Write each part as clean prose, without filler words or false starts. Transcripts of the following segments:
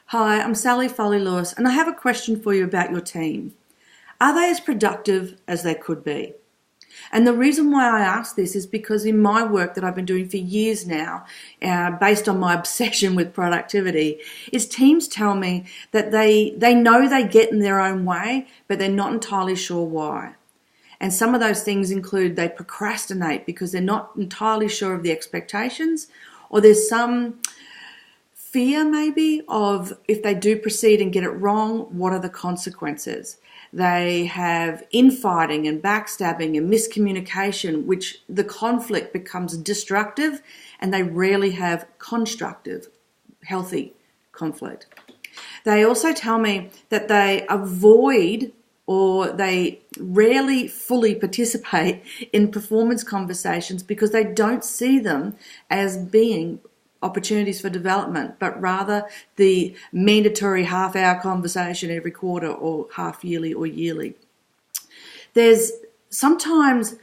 Hi, I'm Sally Foley-Lewis, and I have a question for you about your team. Are they as productive as they could be? And the reason why I ask this is because in my work that I've been doing for years now, based on my obsession with productivity, is teams tell me that they know they get in their own way, but they're not entirely sure why. And some of those things include they procrastinate because they're not entirely sure of the expectations, or there's some fear maybe of if they do proceed and get it wrong, what are the consequences? They have infighting and backstabbing and miscommunication, which the conflict becomes destructive, and they rarely have constructive, healthy conflict. They also tell me that they avoid or they rarely fully participate in performance conversations because they don't see them as being opportunities for development, but rather the mandatory half-hour conversation every quarter or half-yearly or yearly. There's sometimes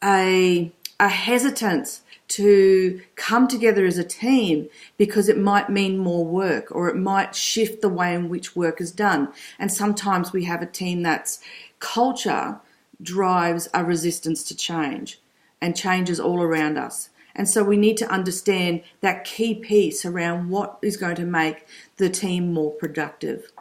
a hesitance to come together as a team because it might mean more work or it might shift the way in which work is done. And sometimes we have a team that's culture drives a resistance to change, and change is all around us. And so we need to understand that key piece around what is going to make the team more productive.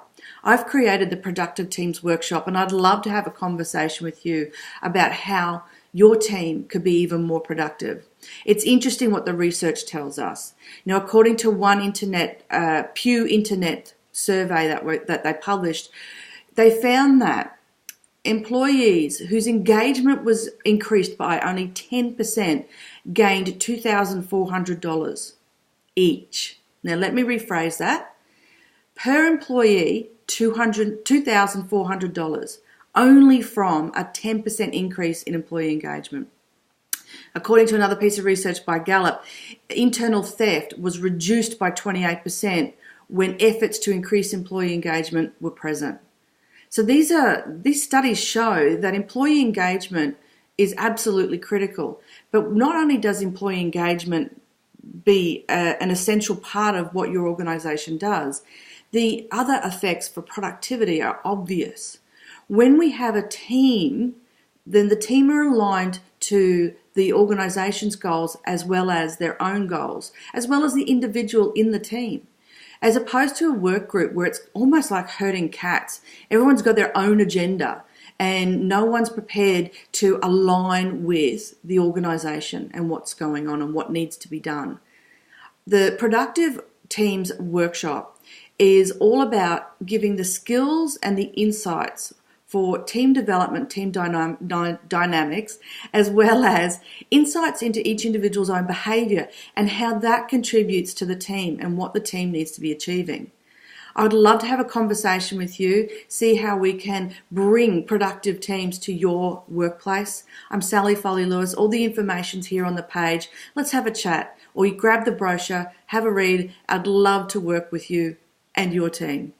I've created the Productive Teams Workshop, and I'd love to have a conversation with you about how your team could be even more productive. It's interesting what the research tells us. You know, according to one Pew Internet survey that they published, they found that employees whose engagement was increased by only 10% gained $2,400 each. Now let me rephrase that. Per employee, $2,400, only from a 10% increase in employee engagement. According to another piece of research by Gallup, internal theft was reduced by 28% when efforts to increase employee engagement were present. So these studies show that employee engagement is absolutely critical. But not only does employee engagement be an essential part of what your organization does, the other effects for productivity are obvious. When we have a team, then the team are aligned to the organization's goals as well as their own goals, as well as the individual in the team. As opposed to a work group where it's almost like herding cats. Everyone's got their own agenda and no one's prepared to align with the organization and what's going on and what needs to be done. The Productive Teams Workshop is all about giving the skills and the insights for team development, team dynamics, as well as insights into each individual's own behaviour and how that contributes to the team and what the team needs to be achieving. I would love to have a conversation with you, see how we can bring productive teams to your workplace. I'm Sally Foley-Lewis. All the information's here on the page. Let's have a chat, or you grab the brochure, have a read. I'd love to work with you and your team.